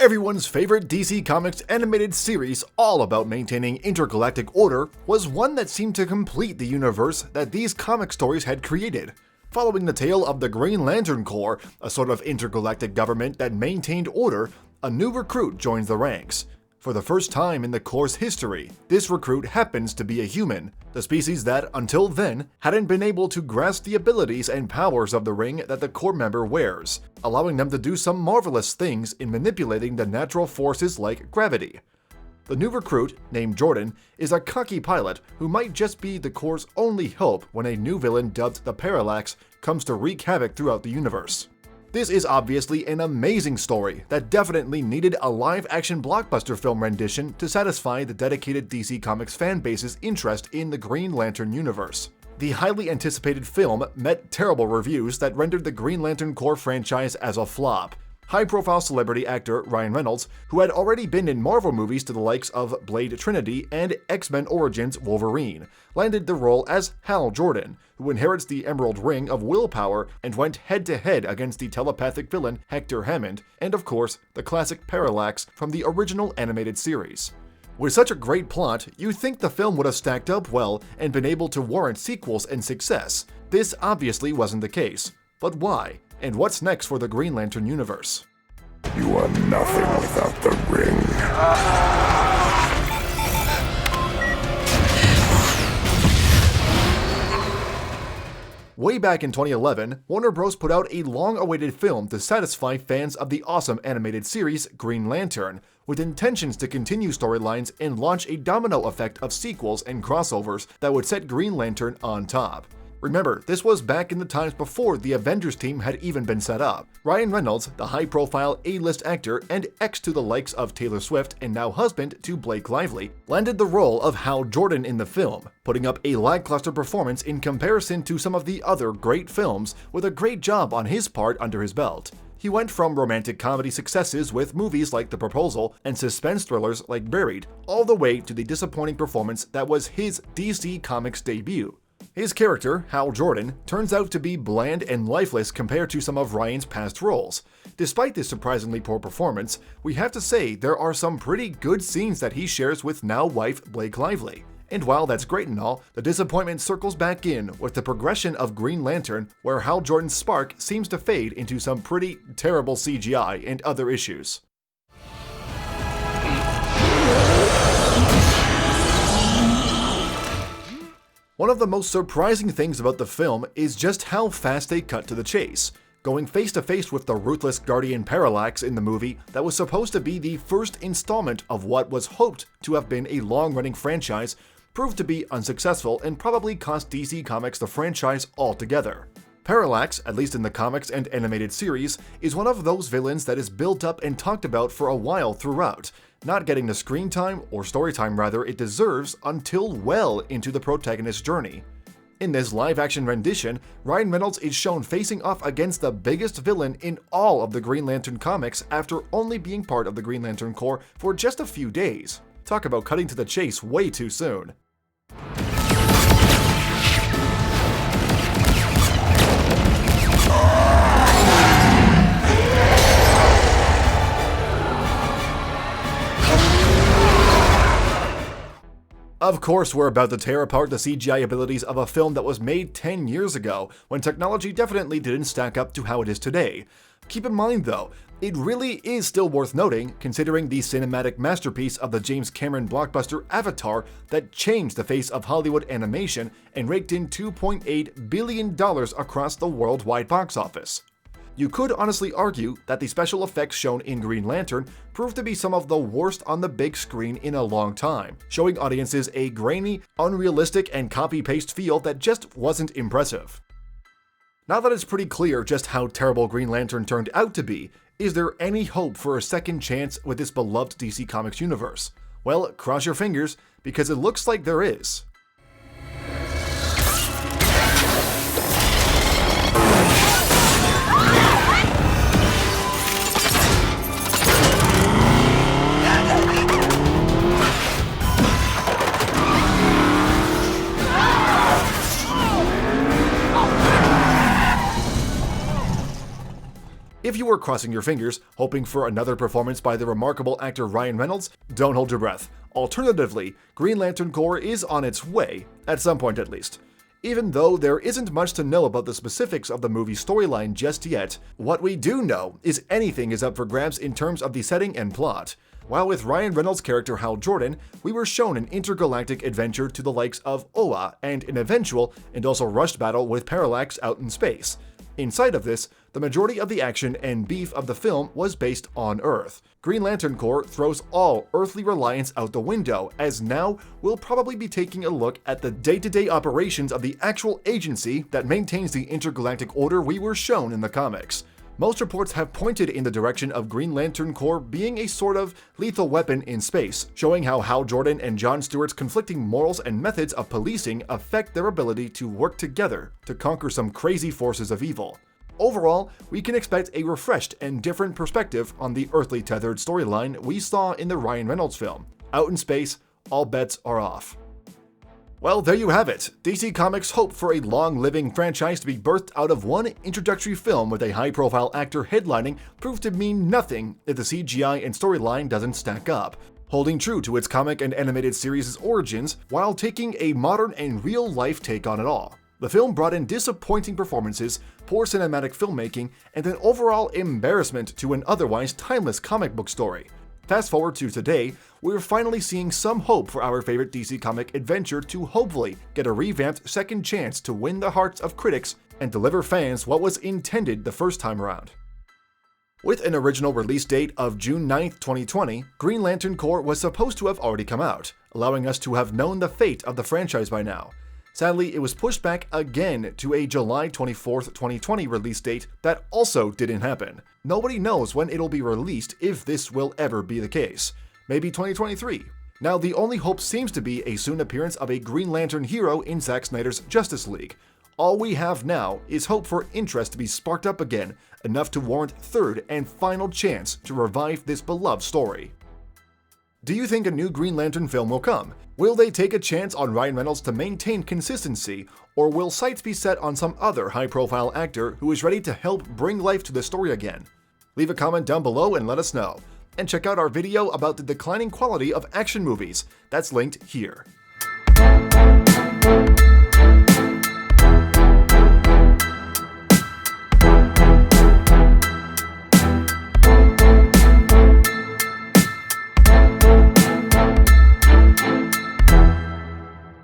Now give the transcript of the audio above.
Everyone's favorite DC Comics animated series all about maintaining intergalactic order was one that seemed to complete the universe that these comic stories had created. Following the tale of the Green Lantern Corps, a sort of intergalactic government that maintained order, a new recruit joins the ranks. For the first time in the Corps' history, this recruit happens to be a human, the species that, until then, hadn't been able to grasp the abilities and powers of the ring that the Corps member wears, allowing them to do some marvelous things in manipulating the natural forces like gravity. The new recruit, named Jordan, is a cocky pilot who might just be the Corps' only hope when a new villain dubbed the Parallax comes to wreak havoc throughout the universe. This is obviously an amazing story that definitely needed a live-action blockbuster film rendition to satisfy the dedicated DC Comics fanbase's interest in the Green Lantern universe. The highly anticipated film met terrible reviews that rendered the Green Lantern Corps franchise as a flop. High-profile celebrity actor Ryan Reynolds, who had already been in Marvel movies to the likes of Blade Trinity and X-Men Origins Wolverine, landed the role as Hal Jordan, who inherits the Emerald Ring of Willpower and went head-to-head against the telepathic villain Hector Hammond, and of course, the classic Parallax from the original animated series. With such a great plot, you'd think the film would have stacked up well and been able to warrant sequels and success. This obviously wasn't the case. But why? And what's next for the Green Lantern universe? You are nothing without the ring. Way back in 2011, Warner Bros. Put out a long-awaited film to satisfy fans of the awesome animated series Green Lantern, with intentions to continue storylines and launch a domino effect of sequels and crossovers that would set Green Lantern on top. Remember, this was back in the times before the Avengers team had even been set up. Ryan Reynolds, the high-profile A-list actor and ex to the likes of Taylor Swift and now husband to Blake Lively, landed the role of Hal Jordan in the film, putting up a lackluster performance in comparison to some of the other great films, with a great job on his part under his belt. He went from romantic comedy successes with movies like The Proposal and suspense thrillers like Buried, all the way to the disappointing performance that was his DC Comics debut. His character, Hal Jordan, turns out to be bland and lifeless compared to some of Ryan's past roles. Despite this surprisingly poor performance, we have to say there are some pretty good scenes that he shares with now-wife Blake Lively. And while that's great and all, the disappointment circles back in with the progression of Green Lantern, where Hal Jordan's spark seems to fade into some pretty terrible CGI and other issues. One of the most surprising things about the film is just how fast they cut to the chase. Going face-to-face with the ruthless Guardian Parallax in the movie that was supposed to be the first installment of what was hoped to have been a long-running franchise proved to be unsuccessful and probably cost DC Comics the franchise altogether. Parallax, at least in the comics and animated series, is one of those villains that is built up and talked about for a while throughout, not getting the screen time, or story time rather, it deserves until well into the protagonist's journey. In this live-action rendition, Ryan Reynolds is shown facing off against the biggest villain in all of the Green Lantern comics after only being part of the Green Lantern Corps for just a few days. Talk about cutting to the chase way too soon. Of course, we're about to tear apart the CGI abilities of a film that was made 10 years ago, when technology definitely didn't stack up to how it is today. Keep in mind though, it really is still worth noting, considering the cinematic masterpiece of the James Cameron blockbuster Avatar that changed the face of Hollywood animation and raked in $2.8 billion across the worldwide box office. You could honestly argue that the special effects shown in Green Lantern proved to be some of the worst on the big screen in a long time, showing audiences a grainy, unrealistic, and copy-paste feel that just wasn't impressive. Now that it's pretty clear just how terrible Green Lantern turned out to be, is there any hope for a second chance with this beloved DC Comics universe? Well, cross your fingers, because it looks like there is. If you were crossing your fingers, hoping for another performance by the remarkable actor Ryan Reynolds, don't hold your breath. Alternatively, Green Lantern Corps is on its way, at some point at least. Even though there isn't much to know about the specifics of the movie's storyline just yet, what we do know is anything is up for grabs in terms of the setting and plot. While with Ryan Reynolds' character Hal Jordan, we were shown an intergalactic adventure to the likes of Oa and an eventual and also rushed battle with Parallax out in space. Inside of this, the majority of the action and beef of the film was based on Earth. Green Lantern Corps throws all earthly reliance out the window, as now we'll probably be taking a look at the day-to-day operations of the actual agency that maintains the intergalactic order we were shown in the comics. Most reports have pointed in the direction of Green Lantern Corps being a sort of lethal weapon in space, showing how Hal Jordan and John Stewart's conflicting morals and methods of policing affect their ability to work together to conquer some crazy forces of evil. Overall, we can expect a refreshed and different perspective on the earthly tethered storyline we saw in the Ryan Reynolds film. Out in space, all bets are off. Well, there you have it. DC Comics' hope for a long-living franchise to be birthed out of one introductory film with a high-profile actor headlining proved to mean nothing if the CGI and storyline doesn't stack up. Holding true to its comic and animated series' origins while taking a modern and real-life take on it all. The film brought in disappointing performances, poor cinematic filmmaking, and an overall embarrassment to an otherwise timeless comic book story. Fast forward to today, we're finally seeing some hope for our favorite DC comic adventure to hopefully get a revamped second chance to win the hearts of critics and deliver fans what was intended the first time around. With an original release date of June 9th, 2020, Green Lantern Corps was supposed to have already come out, allowing us to have known the fate of the franchise by now. Sadly, it was pushed back again to a July 24th, 2020 release date that also didn't happen. Nobody knows when it'll be released if this will ever be the case. Maybe 2023. Now, the only hope seems to be a soon appearance of a Green Lantern hero in Zack Snyder's Justice League. All we have now is hope for interest to be sparked up again, enough to warrant third and final chance to revive this beloved story. Do you think a new Green Lantern film will come? Will they take a chance on Ryan Reynolds to maintain consistency, or will sights be set on some other high-profile actor who is ready to help bring life to the story again? Leave a comment down below and let us know. And check out our video about the declining quality of action movies. That's linked here.